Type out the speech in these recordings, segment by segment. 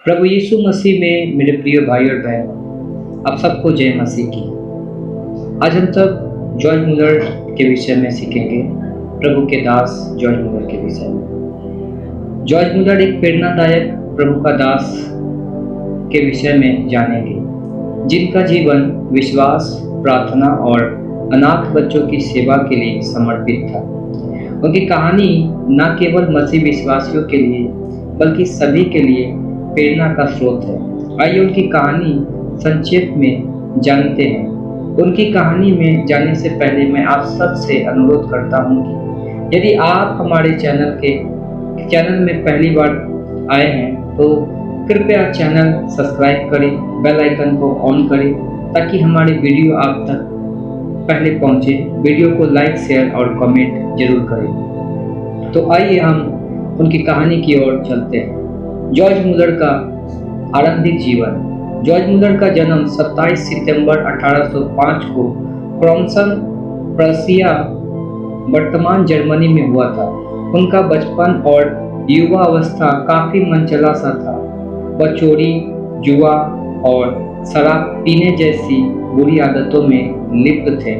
प्रभु यीशु मसीह में मेरे प्रिय भाई और बहन, आप सबको जय मसीह की। आज हम सब जॉर्ज मुलर के विषय में सीखेंगे। प्रभु के दास जॉर्ज मुलर के विषय में। जॉर्ज मुलर एक प्रेरणादायक प्रभु का दास के विषय में जानेंगे, जिनका जीवन विश्वास, प्रार्थना और अनाथ बच्चों की सेवा के लिए समर्पित था। उनकी कहानी न केवल मसीह विश्वासियों के लिए बल्कि सभी के लिए प्रेरणा का स्रोत है। आइए उनकी कहानी संक्षेप में जानते हैं। उनकी कहानी में जाने से पहले मैं आप सबसे अनुरोध करता हूं कि यदि आप हमारे चैनल में पहली बार आए हैं तो कृपया चैनल सब्सक्राइब करें, बेल आइकन को ऑन करें ताकि हमारे वीडियो आप तक पहले पहुंचे। वीडियो को लाइक, शेयर और कमेंट जरूर करें। तो आइए हम उनकी कहानी की ओर चलते हैं। जॉर्ज मुलर का आरंभिक जीवन। जॉर्ज मुलर का जन्म 27 सितंबर 1805 को क्रॉम्सन, प्रशिया, वर्तमान जर्मनी में हुआ था। उनका बचपन और युवा अवस्था काफी मनचला सा था। वह चोरी, जुआ और शराब पीने जैसी बुरी आदतों में लिप्त थे।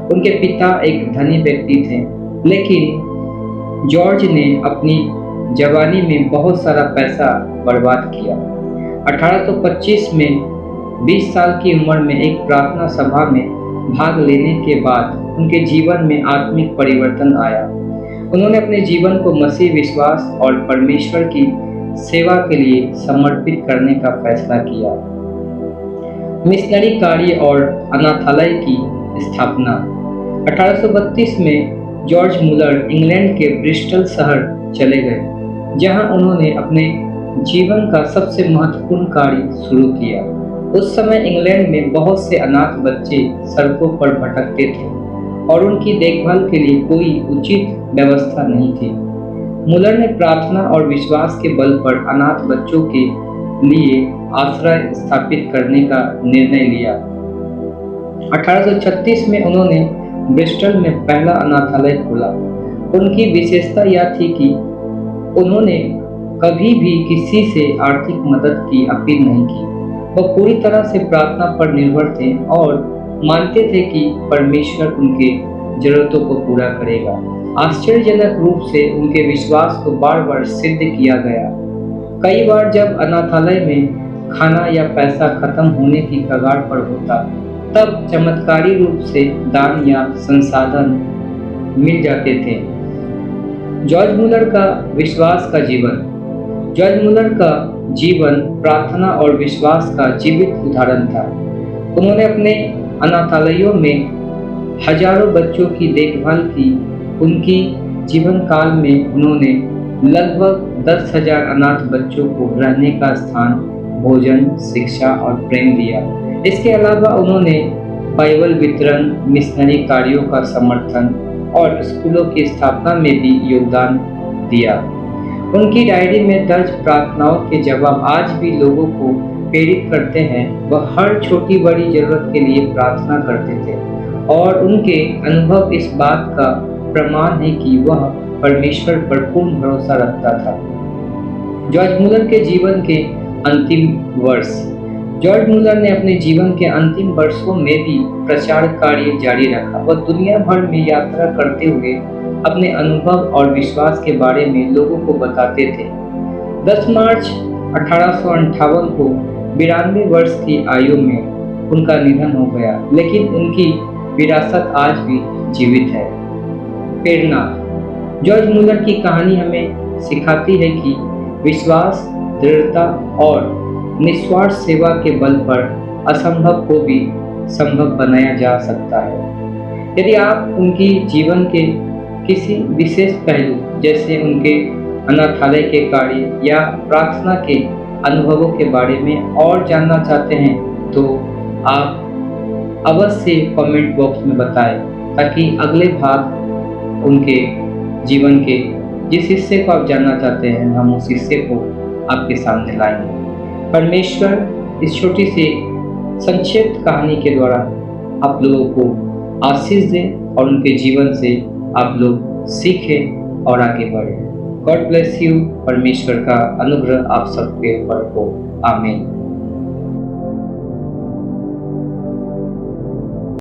उनके पिता एक धनी व्यक्ति थे, लेकिन जॉर्ज ने अपनी जवानी में बहुत सारा पैसा बर्बाद किया। 1825 में 20 साल की उम्र में एक प्रार्थना सभा में भाग लेने के बाद उनके जीवन में आत्मिक परिवर्तन आया। उन्होंने अपने जीवन को मसीह विश्वास और परमेश्वर की सेवा के लिए समर्पित करने का फैसला किया। मिशनरी कार्य और अनाथालय की स्थापना। 1832 में जॉर्ज मुलर इंग्लैंड के ब्रिस्टल शहर चले गए, जहां उन्होंने अपने जीवन का सबसे महत्वपूर्ण कार्य शुरू किया। उस समय इंग्लैंड में बहुत से अनाथ बच्चे सड़कों पर भटकते थे और उनकी देखभाल के लिए कोई उचित व्यवस्था नहीं थी। मुलर ने प्रार्थना और विश्वास के बल पर अनाथ बच्चों के लिए आश्रय स्थापित करने का निर्णय लिया। 1836 में उन्होंने ब्रिस्टल में पहला अनाथालय खोला। उनकी विशेषता यह थी कि उन्होंने कभी भी किसी से आर्थिक मदद की अपील नहीं की। वह पूरी तरह से प्रार्थना पर निर्भर थे और मानते थे कि परमेश्वर उनके जरूरतों को पूरा करेगा। आश्चर्यजनक रूप से उनके विश्वास को बार बार सिद्ध किया गया। कई बार जब अनाथालय में खाना या पैसा खत्म होने की कगार पर होता, तब चमत्कारी रूप से दान या संसाधन मिल जाते थे। जॉर्ज मुलर का विश्वास का जीवन। जॉर्ज मुलर का जीवन प्रार्थना और विश्वास का जीवित उदाहरण था। उन्होंने अपने अनाथालयों में हजारों बच्चों की देखभाल की। उनकी जीवन काल में उन्होंने लगभग 10,000 अनाथ बच्चों को रहने का स्थान, भोजन, शिक्षा और प्रेम दिया। इसके अलावा उन्होंने बाइबल वितरण, मिशनरी कार्यों का समर्थन और स्कूलों की स्थापना में भी योगदान दिया। उनकी डायरी में दर्ज प्रार्थनाओं के जवाब आज भी लोगों को प्रेरित करते हैं। वह हर छोटी बड़ी जरूरत के लिए प्रार्थना करते थे और उनके अनुभव इस बात का प्रमाण है कि वह परमेश्वर पर पूर्ण भरोसा रखता था। जॉर्ज मुलर के जीवन के अंतिम वर्ष। जॉर्ज मुलर ने अपने जीवन के अंतिम वर्षों में भी प्रचार कार्य जारी रखा। वह दुनिया भर में यात्रा करते हुए अपने अनुभव और विश्वास के बारे में लोगों को बताते थे। 10 मार्च 1858 को 92 वर्ष की आयु में उनका निधन हो गया, लेकिन उनकी विरासत आज भी जीवित है। प्रेरणा। जॉर्ज मुलर की कहानी हमें सिखाती है कि विश्वास, दृढ़ता और निस्वार्थ सेवा के बल पर असंभव को भी संभव बनाया जा सकता है। यदि आप उनकी जीवन के किसी विशेष पहलू, जैसे उनके अनाथालय के कार्य या प्रार्थना के अनुभवों के बारे में और जानना चाहते हैं, तो आप अवश्य कमेंट बॉक्स में बताएं, ताकि अगले भाग उनके जीवन के जिस हिस्से को आप जानना चाहते हैं, हम उस हिस्से को आपके सामने लाएंगे। परमेश्वर इस छोटी सी संक्षिप्त कहानी के द्वारा आप लोगों को आशीष दें और उनके जीवन से आप लोग सीखें और आगे बढ़ें। God bless you. परमेश्वर का अनुग्रह आप सबके ऊपर हो। आमीन।